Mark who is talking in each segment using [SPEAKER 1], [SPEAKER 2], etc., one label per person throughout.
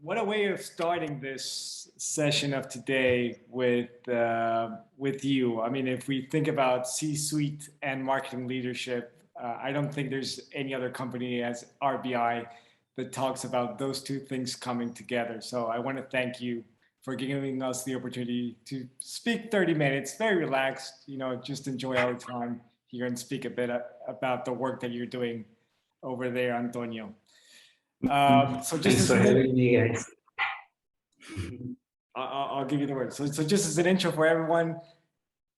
[SPEAKER 1] What a way of starting this session of today with you. I mean, if we think about C-suite and marketing leadership, I don't think there's any other company as RBI that talks about those two things coming together. So I want to thank you for giving us the opportunity to speak 30 minutes, very relaxed, just enjoy our time here and speak a bit about the work that you're doing over there, Antonio. So just
[SPEAKER 2] Thanks for having me, guys.
[SPEAKER 1] I'll give you the word. So just as an intro for everyone,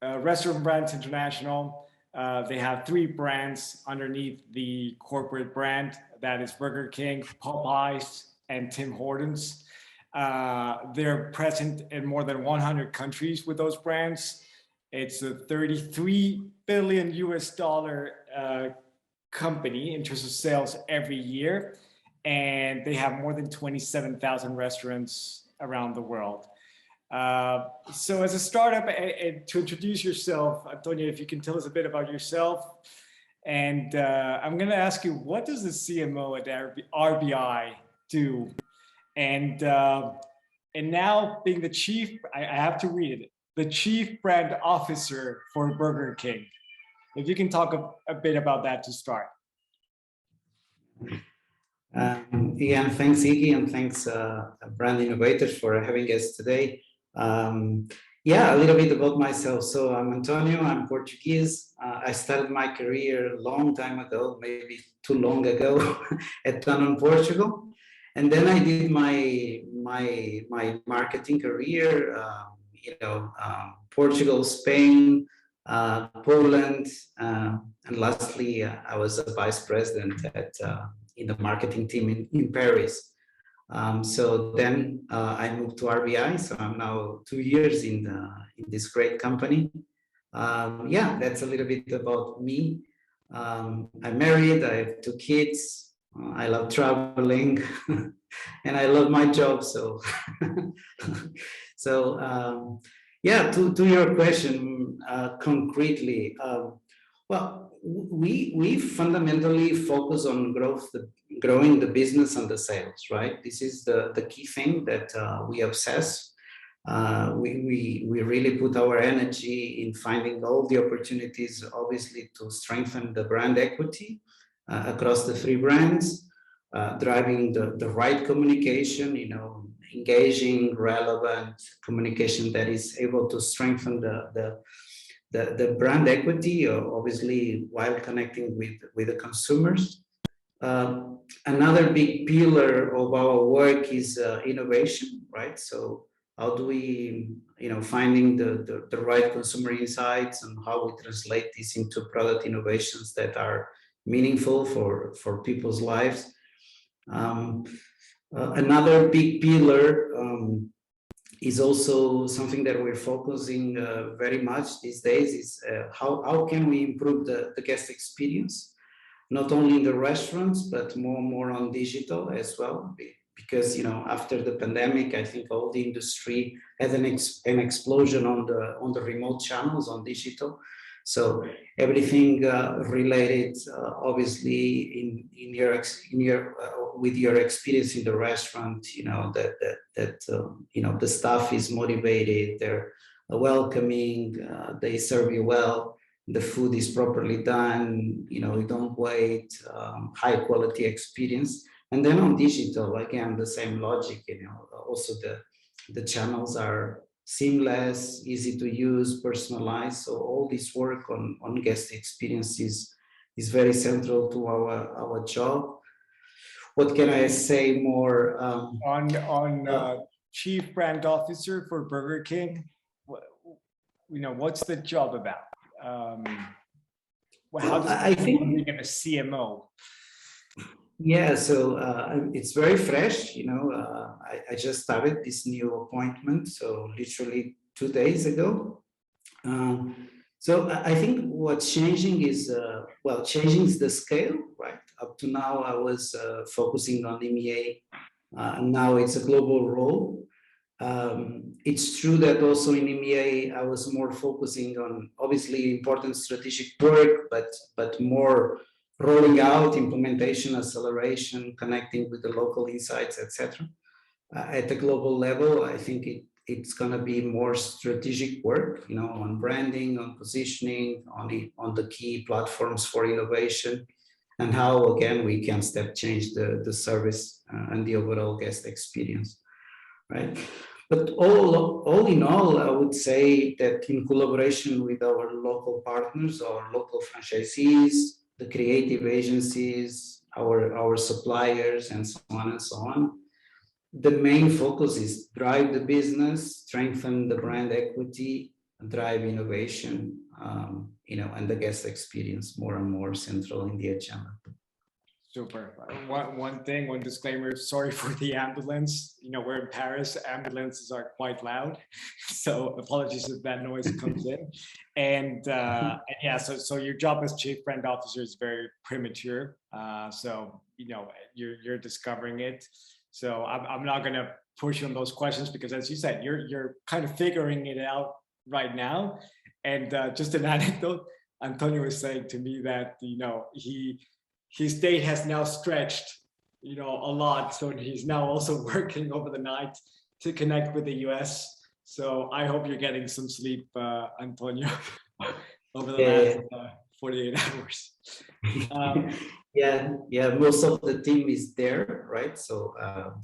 [SPEAKER 1] Restaurant Brands International, they have 3 brands underneath the corporate brand. That is Burger King, Popeyes, and Tim Hortons. They're present in more than 100 countries with those brands. It's a $33 billion company in terms of sales every year. And they have more than 27,000 restaurants around the world. So as a startup, to introduce yourself, Antonio, if you can tell us a bit about yourself. And I'm going to ask you, what does the CMO at RBI do? And now being the chief, I have to read it, the chief brand officer for Burger King. If you can talk a bit about that to start.
[SPEAKER 2] Again, thanks, Iggy, and thanks, Brand Innovators, for having us today. Yeah, a little bit about myself. So I'm Antonio, I'm Portuguese. I started my career a long time ago, maybe too long ago, at Danone, Portugal. And then I did my marketing career, Portugal, Spain, Poland, and lastly, I was a vice president in the marketing team in Paris. So then I moved to RBI, so I'm now 2 years in this great company. Yeah, that's a little bit about me. I'm married, I have 2 kids, I love traveling, and I love my job, so yeah, to your question, concretely, well, we fundamentally focus on growing the business and the sales, right? This is the key thing that we obsess. We really put our energy in finding all the opportunities, obviously, to strengthen the brand equity across the 3 brands, driving the right communication, engaging, relevant communication that is able to strengthen the brand equity, obviously, while connecting with the consumers. Another big pillar of our work is innovation, right? So how do we, finding the right consumer insights and how we translate this into product innovations that are meaningful for people's lives. Another big pillar is also something that we're focusing very much these days is how can we improve the guest experience, not only in the restaurants, but more on digital as well. Because, after the pandemic, I think all the industry had an explosion on the remote channels, on digital. So everything related, obviously, with your experience in the restaurant, the staff is motivated, they're welcoming, they serve you well, the food is properly done, you don't wait, high quality experience. And then on digital, again, the same logic, also the channels are seamless, easy to use, personalized. So all this work on guest experiences is very central to our job. What can I say more?
[SPEAKER 1] On Chief Brand Officer for Burger King, what's the job about? How does
[SPEAKER 2] I think
[SPEAKER 1] being a CMO?
[SPEAKER 2] Yeah, so it's very fresh. I just started this new appointment, so literally 2 days ago. So I think what's changing is, changing is the scale, right? Up to now, I was focusing on EMEA, and now it's a global role. It's true that also in EMEA, I was more focusing on obviously important strategic work, but more rolling out, implementation, acceleration, connecting with the local insights, etc. at the global level, I think it's going to be more strategic work, you know, on branding, on positioning, on the key platforms for innovation, and how again we can step change the service and the overall guest experience, right? But all in all, I would say that in collaboration with our local partners, our local franchisees, the creative agencies, our suppliers, and so on and so on, the main focus is drive the business, strengthen the brand equity, drive innovation, you know, and the guest experience more and more central in the agenda.
[SPEAKER 1] Super. One disclaimer, sorry for the ambulance. You know, we're in Paris, ambulances are quite loud. So apologies if that noise comes in. And yeah, so your job as chief brand officer is very premature. So, you know, you're discovering it. So I'm not going to push on those questions because, as you said, you're kind of figuring it out right now. And just an anecdote, Antonio was saying to me that, you know, his day has now stretched, you know, a lot. So he's now also working over the night to connect with the US. So I hope you're getting some sleep, Antonio, over the last 48 hours.
[SPEAKER 2] Yeah, most of the team is there, right? So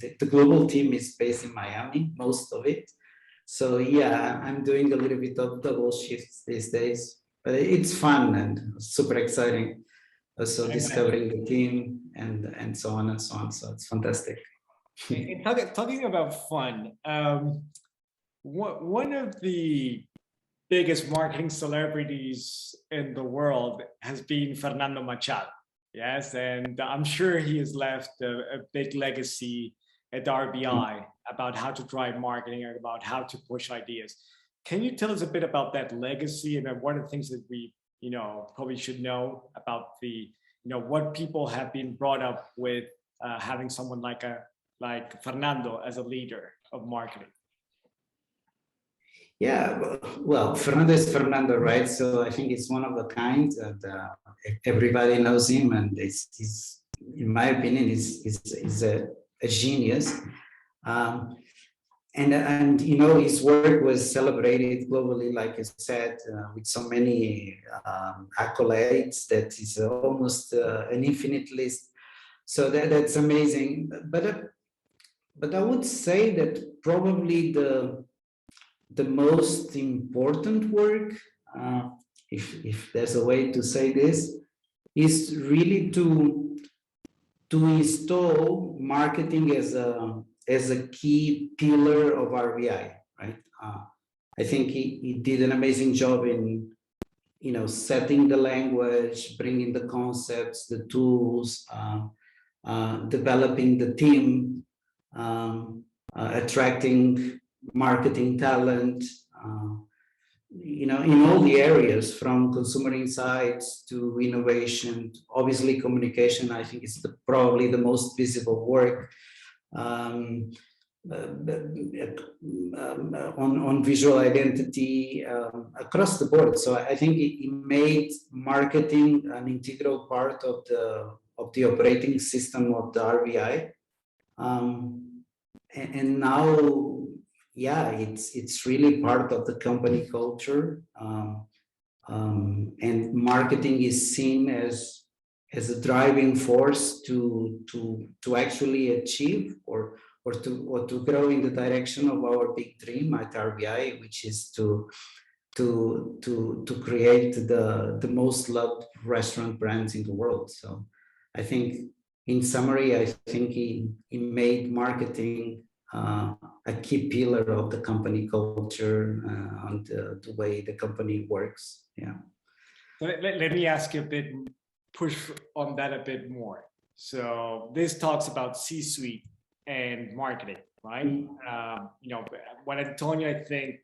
[SPEAKER 2] the global team is based in Miami, most of it. So yeah, I'm doing a little bit of double shifts these days, but it's fun and super exciting. Also discovering the team and so on and so on. So it's fantastic.
[SPEAKER 1] And talking about fun, one of the biggest marketing celebrities in the world has been Fernando Machado. Yes, and I'm sure he has left a big legacy at RBI about how to drive marketing and about how to push ideas. Can you tell us a bit about that legacy and then what are the things that we, you know, probably should know about the, you know, what people have been brought up with having someone like Fernando as a leader of marketing?
[SPEAKER 2] Yeah, well, Fernando is Fernando, right? So I think it's one of a kind, and everybody knows him, and he's in my opinion, is a genius. And you know, his work was celebrated globally, like I said, with so many accolades that is almost an infinite list. So that's amazing. But I would say that probably the most important work, if there's a way to say this, is really to install marketing as a key pillar of RBI, right? I think he did an amazing job in, you know, setting the language, bringing the concepts, the tools, developing the team, attracting marketing talent, you know, in all the areas from consumer insights to innovation. Obviously, communication, I think, is probably the most visible work. On visual identity across the board. So I think it made marketing an integral part of the operating system of the RBI. And now, yeah, it's really part of the company culture. And marketing is seen as a driving force to actually achieve or to grow in the direction of our big dream at RBI, which is to create the most loved restaurant brands in the world. So I think, in summary, I think he made marketing a key pillar of the company culture and the way the company works. Yeah.
[SPEAKER 1] Let me ask you a bit, push on that a bit more. So this talks about C-suite and marketing, right? You know, what Antonio, I think,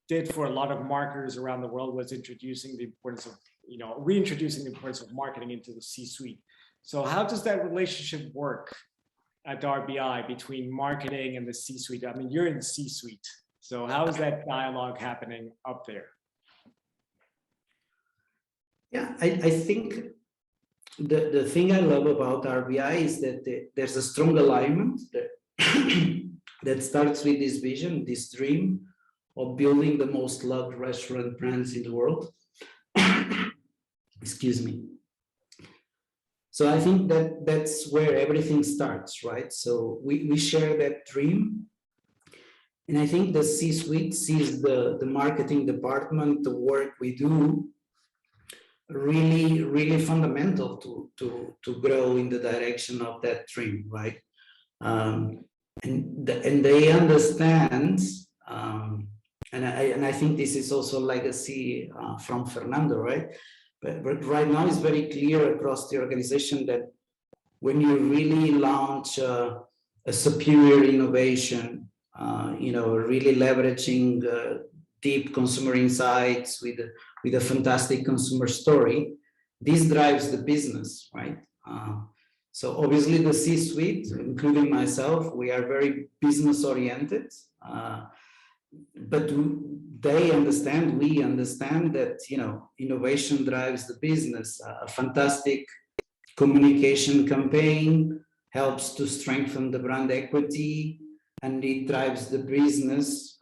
[SPEAKER 1] did for a lot of marketers around the world was introducing the importance of, you know, reintroducing the importance of marketing into the C-suite. So how does that relationship work at RBI between marketing and the C-suite? I mean, you're in the C-suite, so how is that dialogue happening up there?
[SPEAKER 2] Yeah, I think the thing I love about RBI is that there's a strong alignment that starts with this vision, this dream of building the most loved restaurant brands in the world. Excuse me. So I think that that's where everything starts, right? So we share that dream. And I think the C-suite sees the marketing department, the work we do, really, really fundamental to grow in the direction of that dream, right? And they understand, and I think this is also legacy from Fernando, right? But right now it's very clear across the organization that when you really launch a superior innovation, really leveraging deep consumer insights with a fantastic consumer story, this drives the business, right? So obviously the C-suite, including myself, we are very business oriented, but they understand, we understand that, innovation drives the business. A fantastic communication campaign helps to strengthen the brand equity, and it drives the business,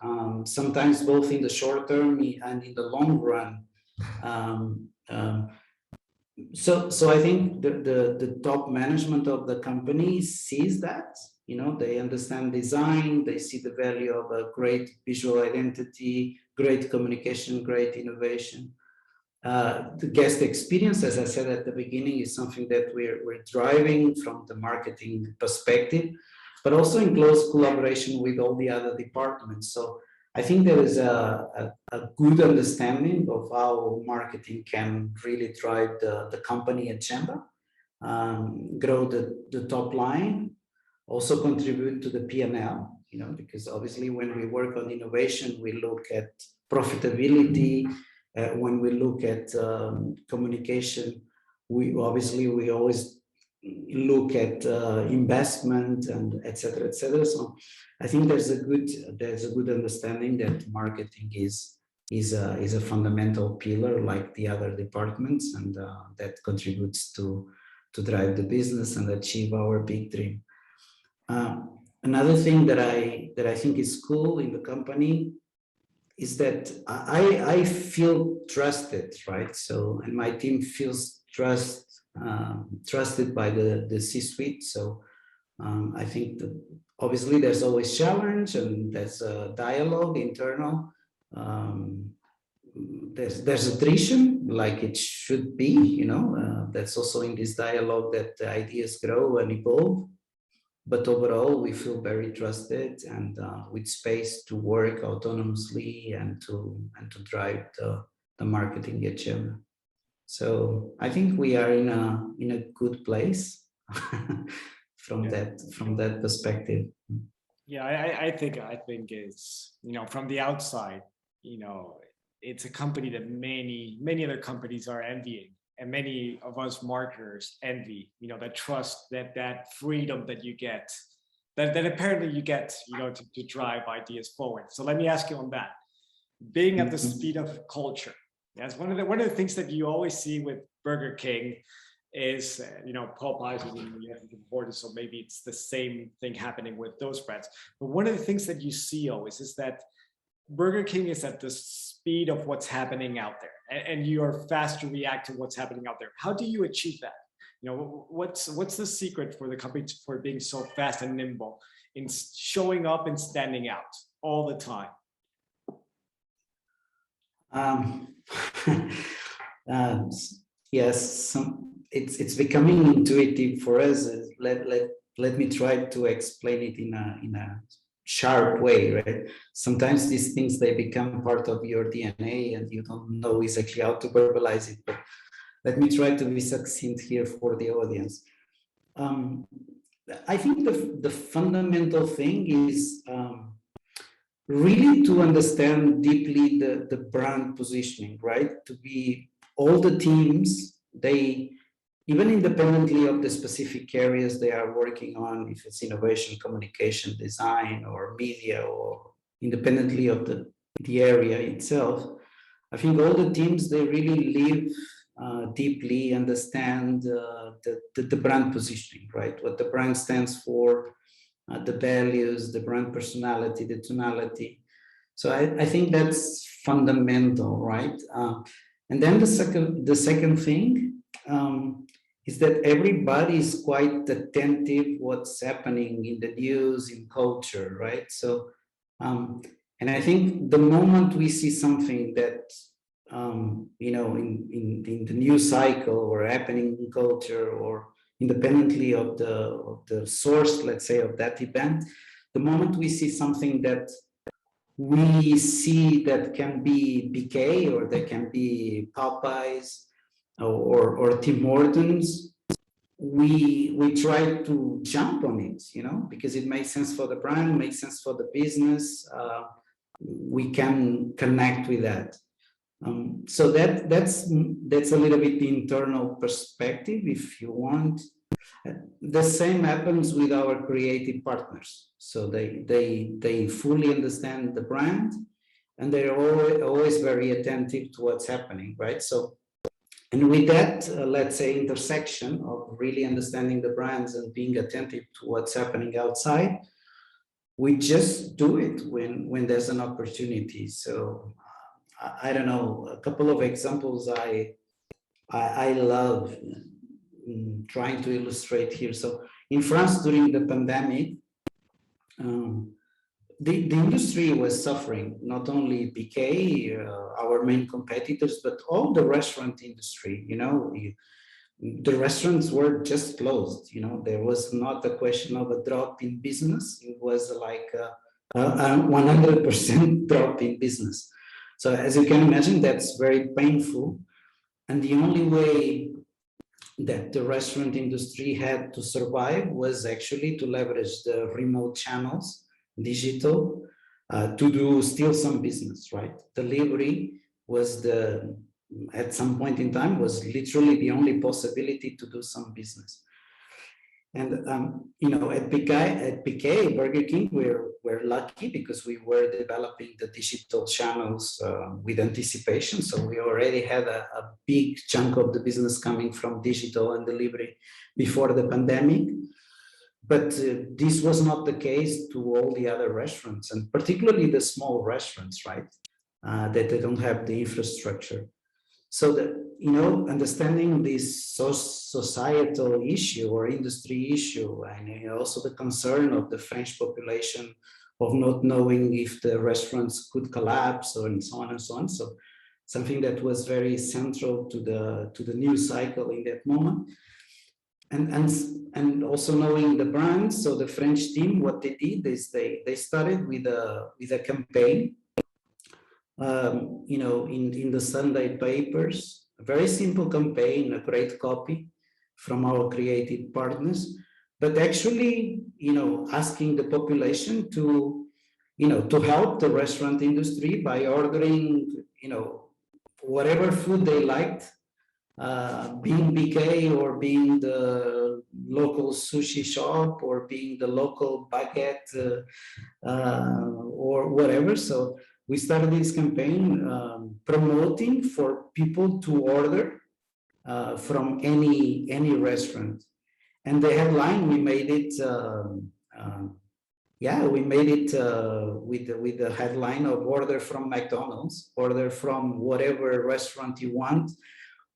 [SPEAKER 2] sometimes both in the short term and in the long run. So I think the top management of the company sees that, they understand design, they see the value of a great visual identity, great communication, great innovation. The guest experience, as I said at the beginning, is something that we're driving from the marketing perspective, but also in close collaboration with all the other departments. So I think there is a good understanding of how marketing can really drive the company agenda, grow the top line, also contribute to the P&L, because obviously when we work on innovation, we look at profitability. When we look at communication, we always look at investment and et cetera, et cetera. So I think there's a good understanding that marketing is a fundamental pillar like the other departments, and that contributes to drive the business and achieve our big dream. Another thing that I think is cool in the company is that I feel trusted, right? So, and my team feels trusted by the C-suite. So I think that obviously there's always challenge and there's a dialogue internal. There's attrition, like it should be, that's also in this dialogue that the ideas grow and evolve. But overall, we feel very trusted and with space to work autonomously and to drive the marketing agenda. So I think we are in a good place from that perspective.
[SPEAKER 1] Yeah, I think it's, from the outside, it's a company that many other companies are envying. And many of us marketers envy, that trust, that freedom that you get, that apparently you get, to drive ideas forward. So let me ask you on that. Being at the speed of culture, that's one of the things that you always see with Burger King is, Popeyes is important, so maybe it's the same thing happening with those brands. But one of the things that you see always is that Burger King is at the speed of what's happening out there, and you are fast to react to what's happening out there. How do you achieve that? What's the secret for the company for being so fast and nimble in showing up and standing out all the time?
[SPEAKER 2] Yes, it's becoming intuitive for us. Let me try to explain it in a sharp way, right? Sometimes these things, they become part of your DNA and you don't know exactly how to verbalize it, but let me try to be succinct here for the audience. I think the fundamental thing is really to understand deeply the brand positioning, right? To be all the teams, they, even independently of the specific areas they are working on, if it's innovation, communication, design, or media, or independently of the area itself, I think all the teams, they really live deeply, understand the brand positioning, right? What the brand stands for, the values, the brand personality, the tonality. So I think that's fundamental, right? And then the second thing is that everybody is quite attentive what's happening in the news, in culture, right? So, and I think the moment we see something that you know, in the news cycle or happening in culture or independently of the source, let's say, of that event, the moment we see something that we see that can be BK or that can be Popeyes or Tim Hortons, we try to jump on it, you know, because it makes sense for the brand, makes sense for the business. We can connect with that. So that's a little bit the internal perspective, if you want. The same happens with our creative partners. So they fully understand the brand, and they're always very attentive to what's happening, right? So, and with that, let's say, intersection of really understanding the brands and being attentive to what's happening outside, we just do it when there's an opportunity. So I don't know, a couple of examples I love trying to illustrate here. So in France during the pandemic, the industry was suffering, not only BK, our main competitors, but all the restaurant industry. You know, the restaurants were just closed. You know, there was not a question of a drop in business. It was like a 100% drop in business. So as you can imagine, that's very painful. And the only way that the restaurant industry had to survive was actually to leverage the remote channels, digital, to do still some business, right? Delivery was at some point in time, was literally the only possibility to do some business. And you know, at BK, Burger King, we're lucky because we were developing the digital channels with anticipation. So we already had a big chunk of the business coming from digital and delivery before the pandemic. But this was not the case to all the other restaurants, and particularly the small restaurants, right? That they don't have the infrastructure. So that, you know, understanding this societal issue or industry issue, and also the concern of the French population of not knowing if the restaurants could collapse, or and so on and so on. So something that was very central to the news cycle in that moment. And also knowing the brand. So the French team, what they did is they started with a campaign. You know, in the Sunday papers, a very simple campaign, a great copy from our creative partners, but actually, you know, asking the population to, you know, to help the restaurant industry by ordering, you know, whatever food they liked, being BK or being the local sushi shop or being the local baguette or whatever. So we started this campaign promoting for people to order from any restaurant. And the headline, we made it, we made it with the headline of order from McDonald's, order from whatever restaurant you want,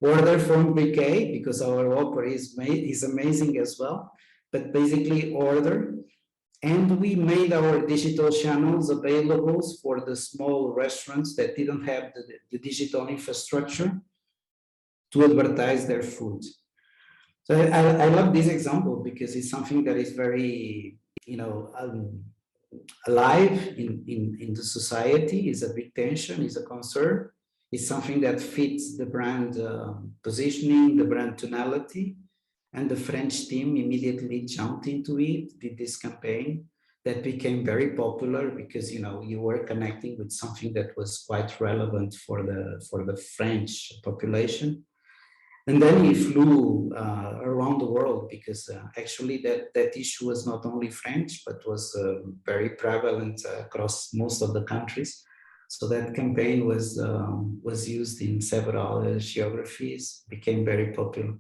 [SPEAKER 2] order from BK, because our offer is amazing as well, but basically order. And we made our digital channels available for the small restaurants that didn't have the digital infrastructure to advertise their food. So I love this example because it's something that is very, you know, alive in the society, is a big tension, is a concern. It's something that fits the brand positioning, the brand tonality. And the French team immediately jumped into it, did this campaign that became very popular because, you know, you were connecting with something that was quite relevant for the French population. And then he flew around the world because actually that issue was not only French, but was very prevalent across most of the countries. So that campaign was used in several geographies, became very popular.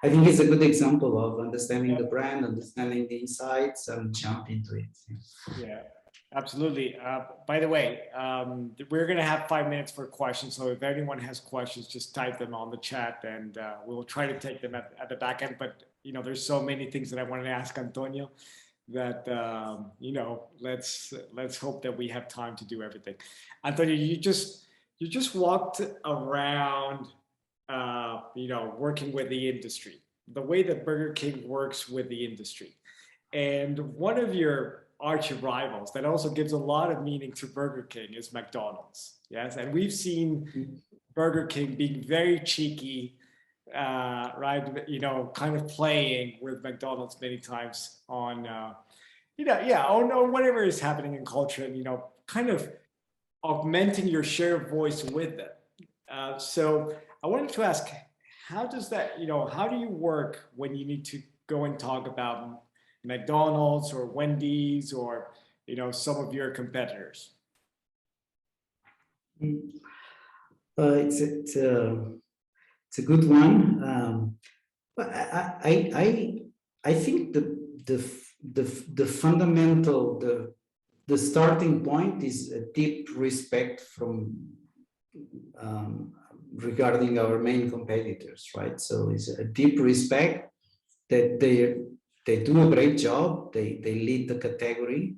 [SPEAKER 2] I think it's a good example of understanding the brand, understanding the insights, and jump into it.
[SPEAKER 1] Yeah, absolutely. By the way, we're going to have 5 minutes for questions. So if anyone has questions, just type them on the chat, and we'll try to take them at the back end. But there's so many things that I wanted to ask Antonio that let's hope that we have time to do everything. Antonio, you just walked around, working with the industry, the way that Burger King works with the industry. And one of your arch rivals that also gives a lot of meaning to Burger King is McDonald's. Yes. And we've seen Burger King being very cheeky, right? Kind of playing with McDonald's many times on, whatever is happening in culture and, kind of augmenting your share of voice with them. So I wanted to ask, how does that, how do you work when you need to go and talk about McDonald's or Wendy's or, some of your competitors?
[SPEAKER 2] It's a good one. But I think the fundamental, the starting point is a deep respect from regarding our main competitors, right? So it's a deep respect that they do a great job. They lead the category.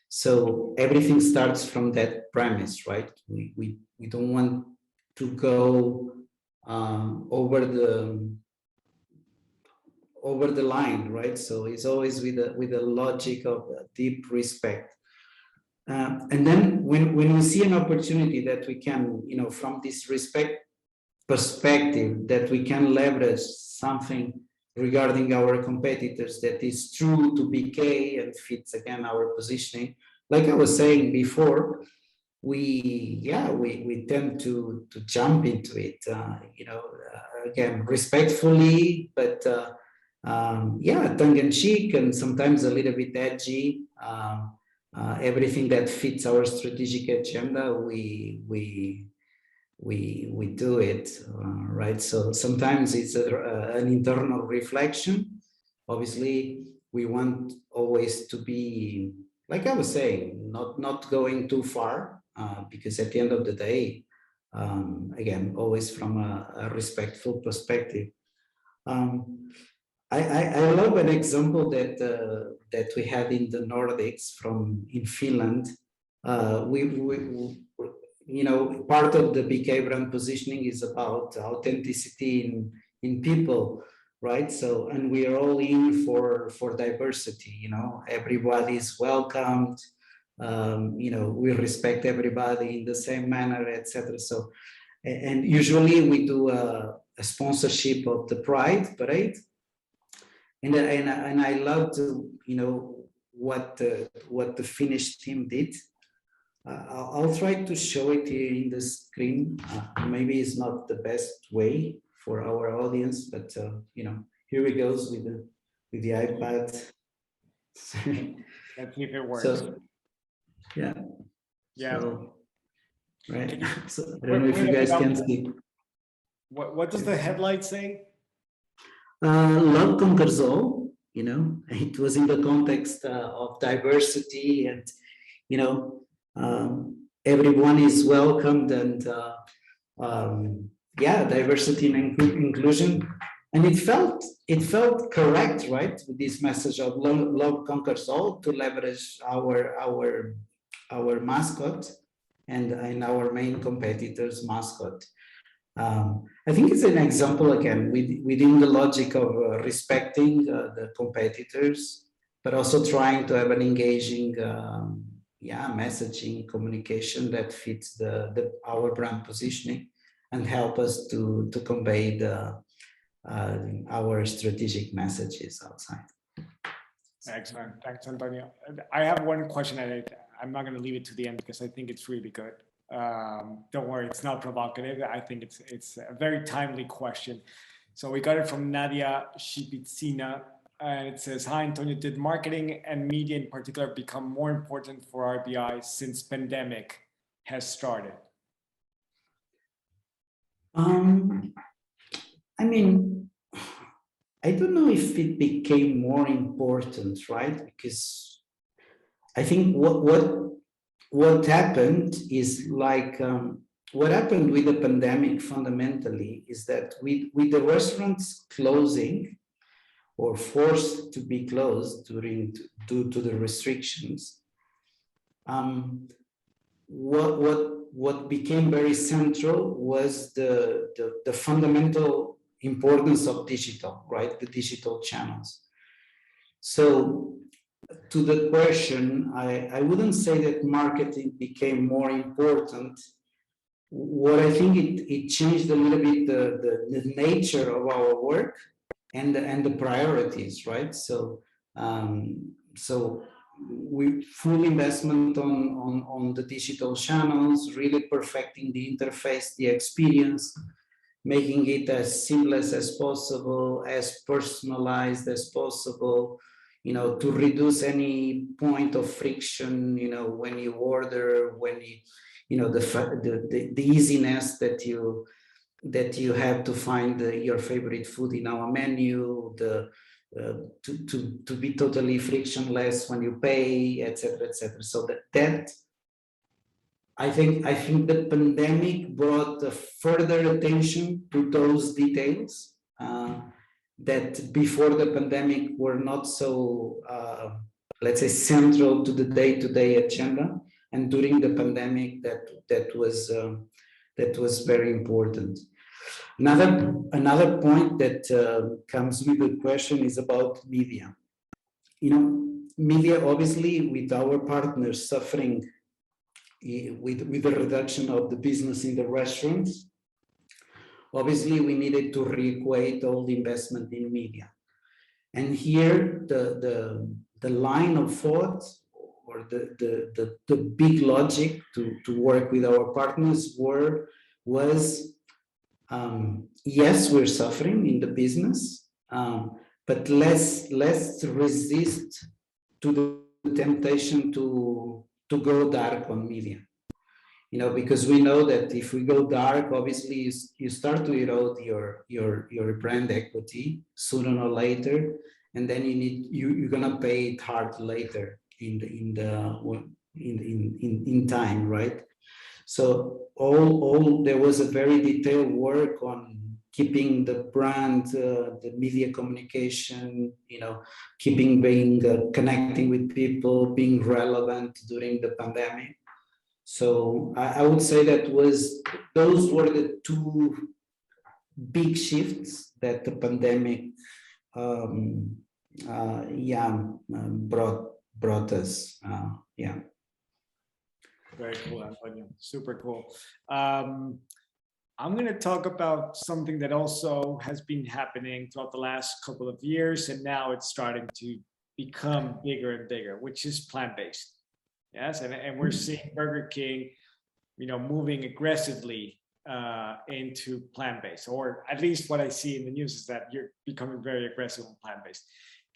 [SPEAKER 2] So everything starts from that premise, right? We don't want to go over the line, right? So it's always with a logic of deep respect. And then when we see an opportunity that we can, from this respect perspective, that we can leverage something regarding our competitors that is true to BK and fits again our positioning. Like I was saying before, we tend to jump into it, again, respectfully, but tongue in cheek and sometimes a little bit edgy. Everything that fits our strategic agenda, we do it, right? So sometimes it's an internal reflection. Obviously, we want always to be, like I was saying, not going too far, because at the end of the day, again, always from a respectful perspective. I love an example that we had in the Nordics in Finland. Part of the BK brand positioning is about authenticity in people, right? So, and we are all in for diversity. Everybody is welcomed. We respect everybody in the same manner, etc. So, and usually we do a sponsorship of the Pride Parade. And I love to, what the Finnish team did. I'll try to show it here in the screen. Maybe it's not the best way for our audience, but here we goes with the iPad.
[SPEAKER 1] Let's see if it works.
[SPEAKER 2] So, yeah.
[SPEAKER 1] Yeah.
[SPEAKER 2] So, right. So, I don't know if you guys can see.
[SPEAKER 1] What does the headlight say?
[SPEAKER 2] Love conquers all. It was in the context of diversity and everyone is welcomed and diversity and inclusion, and it felt correct, right, with this message of love conquers all, to leverage our mascot and our main competitor's mascot. I think it's an example again within the logic of respecting the competitors, but also trying to have an engaging messaging communication that fits our brand positioning and help us to convey our strategic messages outside.
[SPEAKER 1] Excellent. Thanks, Antonio. I have one question, and I'm not going to leave it to the end because I think it's really good. Don't worry, it's not provocative. I think it's a very timely question. So we got it from Nadia Shipitsina. And it says, hi, Antonio, did marketing and media in particular become more important for RBI since pandemic has started?
[SPEAKER 2] I mean, I don't know if it became more important, right? Because I think what happened is like what happened with the pandemic fundamentally is that with the restaurants closing or forced to be closed due to the restrictions, what became very central was the fundamental importance of digital, right? The digital channels. So to the question, I wouldn't say that marketing became more important. What I think it changed a little bit the nature of our work and the priorities, right? So so we full investment on the digital channels, really perfecting the interface, the experience, making it as seamless as possible, as personalized as possible, you know, to reduce any point of friction, you know, when you order, when you know, the easiness that you have to find your favorite food in our menu, to be totally frictionless when you pay, etc., etc. So that I think the pandemic brought a further attention to those details that before the pandemic were not so, let's say, central to the day-to-day agenda, and during the pandemic that was very important. Another point that comes with the question is about media. You know, media obviously with our partners suffering with the reduction of the business in the restaurants, obviously we needed to re-equate all the investment in media. And here the line of thought or the big logic to work with our partners was yes, we're suffering in the business, but let's resist to the temptation to go dark on media. You know, because we know that if we go dark, obviously you start to erode your brand equity sooner or later, and then you're gonna pay it hard later in time, right? So all there was a very detailed work on keeping the brand, the media communication, you know, connecting with people, being relevant during the pandemic. So I would say those were the two big shifts that the pandemic brought us. Yeah.
[SPEAKER 1] Very cool, Antonio. Super cool. I'm going to talk about something that also has been happening throughout the last couple of years, and now it's starting to become bigger and bigger, which is plant-based. Yes, and we're seeing Burger King, you know, moving aggressively into plant-based, or at least what I see in the news is that you're becoming very aggressive on plant-based.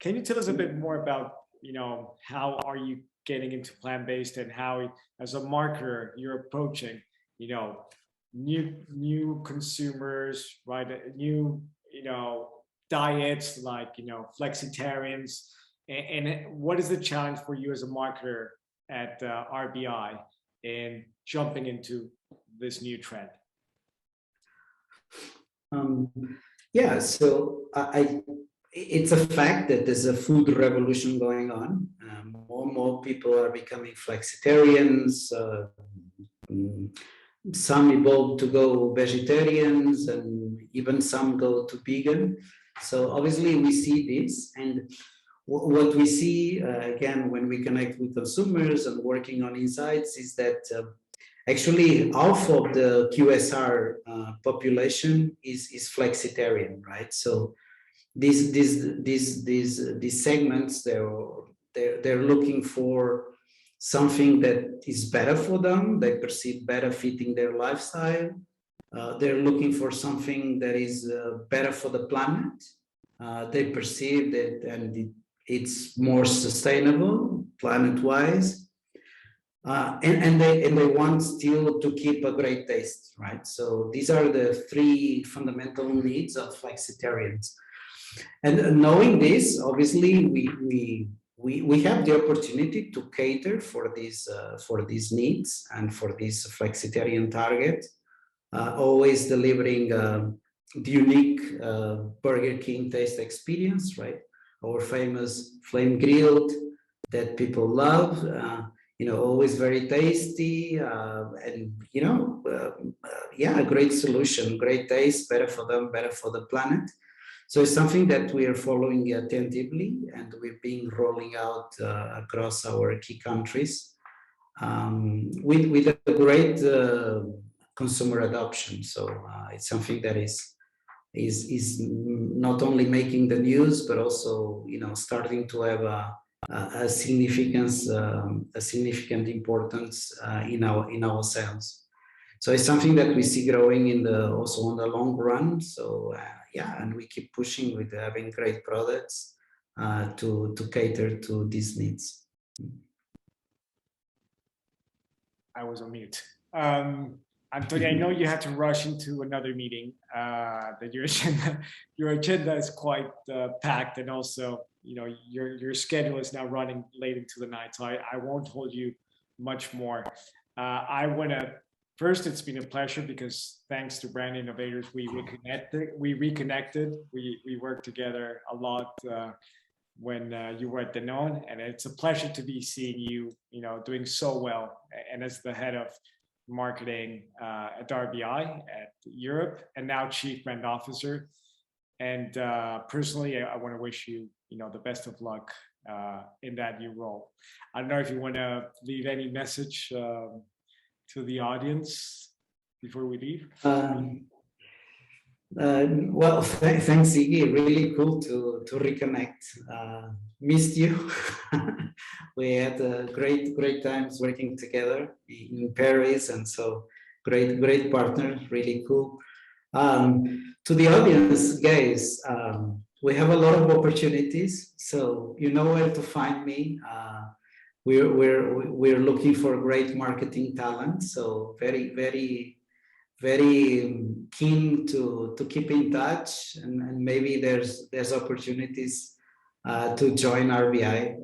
[SPEAKER 1] Can you tell us a bit more about, you know, how are you getting into plant-based and how, as a marketer, you're approaching, you know, new consumers, right? New, you know, diets like, you know, flexitarians, and what is the challenge for you as a marketer at RBI and jumping into this new trend?
[SPEAKER 2] Yeah, so it's a fact that there's a food revolution going on. More and more people are becoming flexitarians. Some evolve to go vegetarians, and even some go to vegan. So obviously we see this, and what we see again when we connect with consumers and working on insights is that actually half of the QSR population is flexitarian, right? So these segments, they're looking for something that is better for them. They perceive better fitting their lifestyle. They're looking for something that is better for the planet. They perceive that, and it's more sustainable planet-wise. And they want still to keep a great taste, right? So these are the three fundamental needs of flexitarians. And knowing this, obviously, we have the opportunity to cater for these needs and for this flexitarian target, always delivering the unique Burger King taste experience, right? Our famous flame grilled that people love, always very tasty, and yeah, a great solution, great taste, better for them, better for the planet. So it's something that we are following attentively, and we've been rolling out across our key countries with a great consumer adoption. So it's something that is not only making the news, but also starting to have a significant importance in our sales. So it's something that we see growing also on the long run. So yeah, and we keep pushing with having great products to cater to these needs.
[SPEAKER 1] I was on mute. Antonio, I know you had to rush into another meeting. That your agenda is quite packed, and also your schedule is now running late into the night. So I won't hold you much more. I want to first. It's been a pleasure because thanks to Brand Innovators, we reconnected. We worked together a lot when you were at Danone, and it's a pleasure to be seeing you, doing so well, and as the head of marketing at RBI at Europe, and now Chief Brand Officer. And personally, I want to wish you, the best of luck in that new role. I don't know if you want to leave any message to the audience before we leave.
[SPEAKER 2] Well, thanks, Iggy. Really cool to reconnect. Missed you. We had great times working together in Paris, and so great partner. Really cool. To the audience, guys, we have a lot of opportunities, so you know where to find me. We're looking for great marketing talent, so very keen to keep in touch, and maybe there's opportunities to join RBI.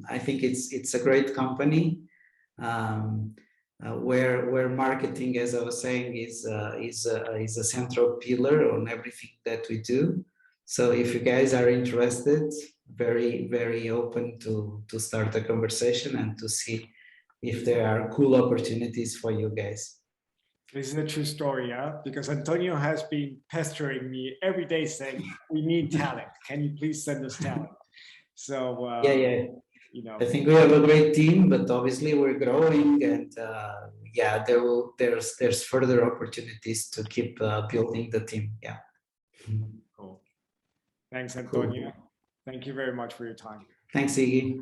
[SPEAKER 2] I think it's a great company where marketing, as I was saying, is a central pillar on everything that we do. So if you guys are interested, very open to start a conversation and to see if there are cool opportunities for you guys.
[SPEAKER 1] This is a true story, yeah? Because Antonio has been pestering me every day saying, we need talent. Can you please send us talent? So,
[SPEAKER 2] yeah. I think we have a great team, but obviously we're growing, and yeah, there's further opportunities to keep building the team. Yeah.
[SPEAKER 1] Cool. Thanks, Antonio. Cool. Thank you very much for your time.
[SPEAKER 2] Thanks, Iggy.